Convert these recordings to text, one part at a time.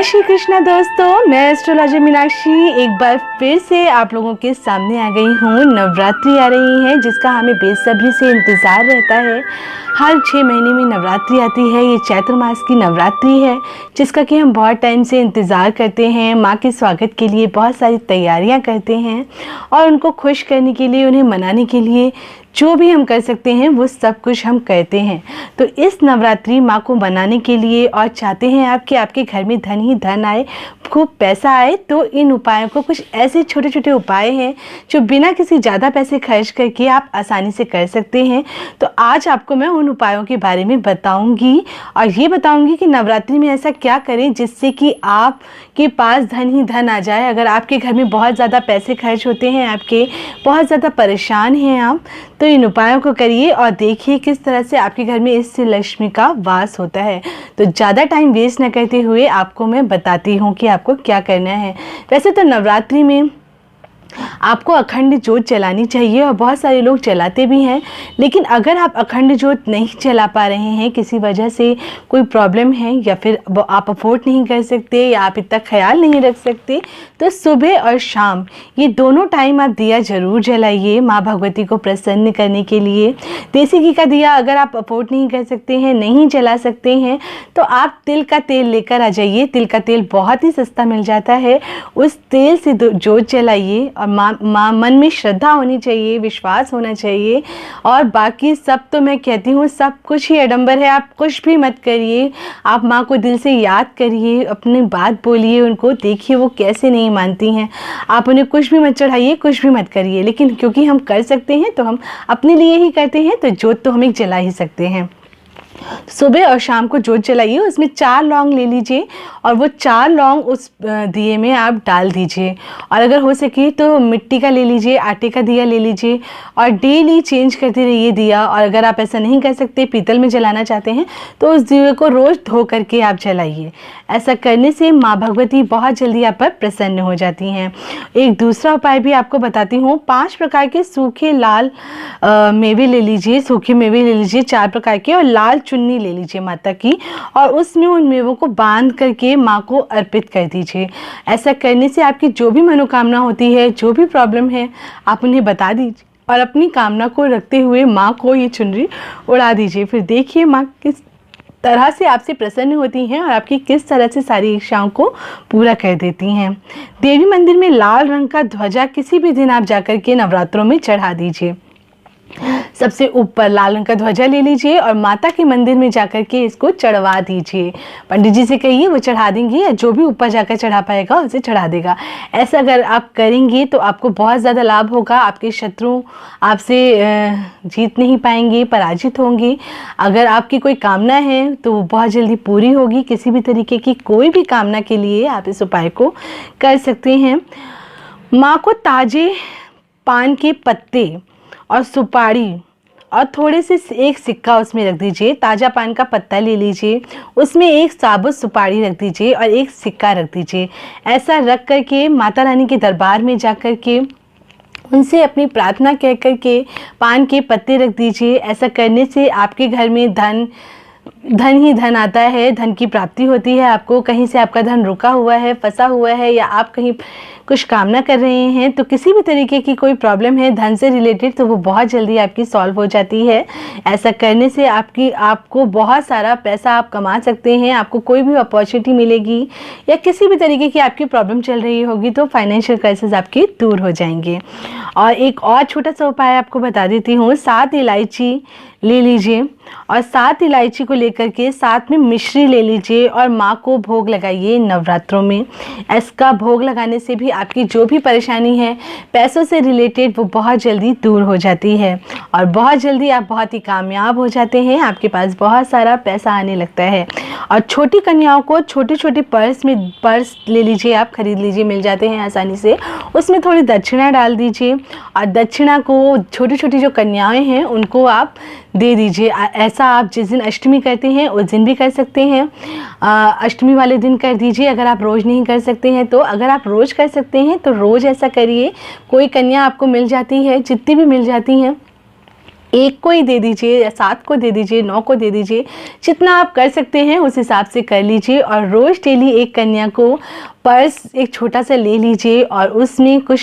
जय श्री कृष्णा दोस्तों, मैं एस्ट्रोलॉजर मीनाक्षी एक बार फिर से आप लोगों के सामने आ गई हूँ। नवरात्रि आ रही है जिसका हमें बेसब्री से इंतज़ार रहता है। हर 6 महीने में नवरात्रि आती है। ये चैत्र मास की नवरात्रि है जिसका कि हम बहुत टाइम से इंतज़ार करते हैं। माँ के स्वागत के लिए बहुत सारी तैयारियाँ करते हैं और उनको खुश करने के लिए, उन्हें मनाने के लिए जो भी हम कर सकते हैं वो सब कुछ हम करते हैं। तो इस नवरात्रि माँ को मनाने के लिए और चाहते हैं आप कि आपके घर में धन ही धन आए, खूब पैसा आए, तो इन उपायों को, कुछ ऐसे छोटे छोटे उपाय हैं जो बिना किसी ज़्यादा पैसे खर्च करके आप आसानी से कर सकते हैं। तो आज आपको मैं उन उपायों के बारे में बताऊंगी और ये बताऊंगी कि नवरात्रि में ऐसा क्या करें जिससे कि आपके पास धन ही धन आ जाए। अगर आपके घर में बहुत ज़्यादा पैसे खर्च होते हैं, आपके बहुत ज़्यादा परेशान हैं आप, तो इन उपायों को करिए और देखिए किस तरह से आपके घर में इससे लक्ष्मी का वास होता है। तो ज़्यादा टाइम वेस्ट न करते हुए आपको मैं बताती हूँ कि आपको क्या करना है। वैसे तो नवरात्रि में आपको अखंड ज्योत जलानी चाहिए और बहुत सारे लोग जलाते भी हैं, लेकिन अगर आप अखंड ज्योत नहीं जला पा रहे हैं, किसी वजह से कोई प्रॉब्लम है या फिर आप अफोर्ड नहीं कर सकते या आप इतना ख्याल नहीं रख सकते, तो सुबह और शाम ये दोनों टाइम आप दिया ज़रूर जलाइए माँ भगवती को प्रसन्न करने के लिए। देसी घी का दिया अगर आप अफोर्ड नहीं कर सकते हैं, नहीं जला सकते हैं, तो आप तिल का तेल लेकर आ जाइए। तिल का तेल बहुत ही सस्ता मिल जाता है, उस तेल से ज्योत जलाइए और माँ मन में श्रद्धा होनी चाहिए, विश्वास होना चाहिए। और बाकी सब तो मैं कहती हूँ सब कुछ ही आडंबर है, आप कुछ भी मत करिए। आप माँ को दिल से याद करिए, अपनी बात बोलिए उनको, देखिए वो कैसे नहीं मानती हैं। आप उन्हें कुछ भी मत चढ़ाइए, कुछ भी मत करिए, लेकिन क्योंकि हम कर सकते हैं तो हम अपने लिए ही करते हैं, तो ज्योत तो हम एक जला ही सकते हैं। सुबह और शाम को ज्योत जलाइए, उसमें 4 लौंग ले लीजिए और वो 4 लौंग उस दिए में आप डाल दीजिए। और अगर हो सके तो मिट्टी का ले लीजिए, आटे का दिया ले लीजिए और डेली चेंज करते रहिए दिया। और अगर आप ऐसा नहीं कर सकते, पीतल में जलाना चाहते हैं, तो उस दिए को रोज़ धो करके आप जलाइए। ऐसा करने से माँ भगवती बहुत जल्दी आप पर प्रसन्न हो जाती हैं। एक दूसरा उपाय भी आपको बताती हूँ। 5 प्रकार के सूखे लाल मेवे ले लीजिए, सूखे मेवे ले लीजिए 4 प्रकार के, और लाल चुन्नी ले लीजिए माता की, और उसमें उन मेवों को बांध करके माँ को अर्पित कर दीजिए। ऐसा करने से आपकी जो भी मनोकामना होती है, जो भी प्रॉब्लम है, आप उन्हें बता दीजिए और अपनी कामना को रखते हुए माँ को ये चुनरी उड़ा दीजिए। फिर देखिए माँ किस तरह से आपसे प्रसन्न होती हैं और आपकी किस तरह से सारी इच्छाओं को पूरा कर देती हैं। देवी मंदिर में लाल रंग का ध्वजा किसी भी दिन आप जाकर के नवरात्रों में चढ़ा दीजिए। सबसे ऊपर लाल रंग का ध्वजा ले लीजिए और माता के मंदिर में जाकर के इसको चढ़वा दीजिए। पंडित जी से कहिए वो चढ़ा देंगे, या जो भी ऊपर जाकर चढ़ा पाएगा उसे चढ़ा देगा। ऐसा अगर आप करेंगे तो आपको बहुत ज़्यादा लाभ होगा। आपके शत्रु आपसे जीत नहीं पाएंगे, पराजित होंगे। अगर आपकी कोई कामना है तो वो बहुत जल्दी पूरी होगी। किसी भी तरीके की कोई भी कामना के लिए आप इस उपाय को कर सकते हैं। माँ को ताजे पान के पत्ते और सुपारी और थोड़े से एक सिक्का उसमें रख दीजिए। ताज़ा पान का पत्ता ले लीजिए, उसमें एक साबुत सुपारी रख दीजिए और एक सिक्का रख दीजिए। ऐसा रख करके माता रानी के दरबार में जा कर के उनसे अपनी प्रार्थना कह कर के पान के पत्ते रख दीजिए। ऐसा करने से आपके घर में धन ही धन आता है, धन की प्राप्ति होती है। आपको कहीं से आपका धन रुका हुआ है, फंसा हुआ है, या आप कहीं कुछ कामना कर रहे हैं, तो किसी भी तरीके की कोई प्रॉब्लम है धन से रिलेटेड, तो वो बहुत जल्दी आपकी सॉल्व हो जाती है। ऐसा करने से आपको बहुत सारा पैसा आप कमा सकते हैं। आपको कोई भी अपॉर्चुनिटी मिलेगी, या किसी भी तरीके की आपकी प्रॉब्लम चल रही होगी तो फाइनेंशियल क्राइसिस आपकी दूर हो जाएंगे। और एक और छोटा सा उपाय आपको बता देती हूँ। 7 इलायची ले लीजिए और 7 इलायची को लेकर के साथ में मिश्री ले लीजिए और माँ को भोग लगाइए नवरात्रों में। इसका भोग लगाने से भी आपकी जो भी परेशानी है पैसों से रिलेटेड, वो बहुत जल्दी दूर हो जाती है और बहुत जल्दी आप बहुत ही कामयाब हो जाते हैं। आपके पास बहुत सारा पैसा आने लगता है। और छोटी कन्याओं को छोटे छोटे पर्स ले लीजिए, आप खरीद लीजिए, मिल जाते हैं आसानी से। उसमें थोड़ी दक्षिणा डाल दीजिए और दक्षिणा को छोटी छोटी जो कन्याएं हैं उनको आप दे दीजिए। ऐसा आप जिस दिन अष्टमी करते हैं उस दिन भी कर सकते हैं। अष्टमी वाले दिन कर दीजिए अगर आप रोज़ नहीं कर सकते हैं तो। अगर आप रोज़ कर सकते हैं तो रोज़ ऐसा करिए। कोई कन्या आपको मिल जाती है, जितनी भी मिल जाती हैं 1 को ही दे दीजिए या 7 को दे दीजिए, 9 को दे दीजिए, जितना आप कर सकते हैं उस हिसाब से कर लीजिए। और रोज़ डेली एक कन्या को पर्स एक छोटा सा ले लीजिए और उसमें कुछ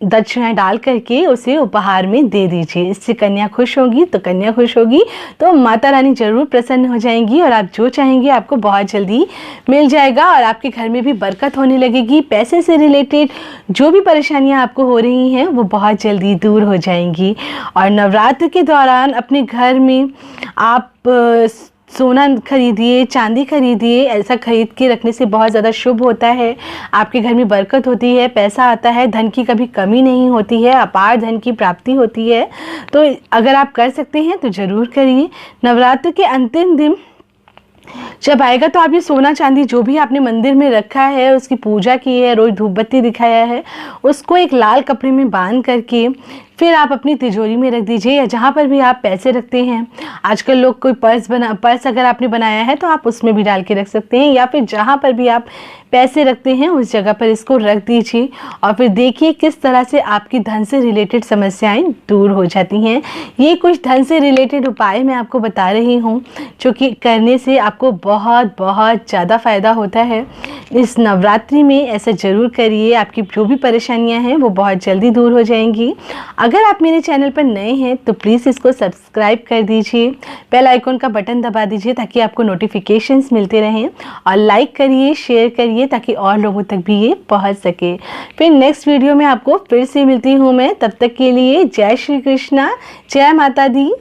दक्षिणा डाल करके उसे उपहार में दे दीजिए। इससे कन्या खुश होगी तो कन्या खुश होगी तो माता रानी ज़रूर प्रसन्न हो जाएंगी और आप जो चाहेंगे आपको बहुत जल्दी मिल जाएगा और आपके घर में भी बरकत होने लगेगी। पैसे से रिलेटेड जो भी परेशानियां आपको हो रही हैं वो बहुत जल्दी दूर हो जाएंगी। और नवरात्र के दौरान अपने घर में आप सोना खरीदिए, चांदी खरीदिए। ऐसा खरीद के रखने से बहुत ज़्यादा शुभ होता है, आपके घर में बरकत होती है, पैसा आता है, धन की कभी कमी नहीं होती है, अपार धन की प्राप्ति होती है। तो अगर आप कर सकते हैं तो ज़रूर करिए। नवरात्र के अंतिम दिन जब आएगा तो आप ये सोना चांदी जो भी आपने मंदिर में रखा है, उसकी पूजा की है, रोज धूप बत्ती दिखाया है, उसको एक लाल कपड़े में बांध करके फिर आप अपनी तिजोरी में रख दीजिए या जहाँ पर भी आप पैसे रखते हैं। आजकल लोग कोई पर्स अगर आपने बनाया है तो आप उसमें भी डाल के रख सकते हैं या फिर जहाँ पर भी आप पैसे रखते हैं उस जगह पर इसको रख दीजिए और फिर देखिए किस तरह से आपकी धन से रिलेटेड समस्याएं दूर हो जाती हैं। ये कुछ धन से रिलेटेड उपाय मैं आपको बता रही हूँ जो कि करने से आपको बहुत बहुत ज़्यादा फ़ायदा होता है। इस नवरात्रि में ऐसा ज़रूर करिए, आपकी जो भी परेशानियाँ हैं वो बहुत जल्दी दूर हो जाएंगी। अगर आप मेरे चैनल पर नए हैं तो प्लीज़ इसको सब्सक्राइब कर दीजिए, बेल आइकॉन का बटन दबा दीजिए ताकि आपको नोटिफिकेशंस मिलते रहें और लाइक करिए, शेयर करिए ताकि और लोगों तक भी ये पहुंच सके। फिर नेक्स्ट वीडियो में आपको फिर से मिलती हूँ मैं, तब तक के लिए जय श्री कृष्णा, जय माता दी।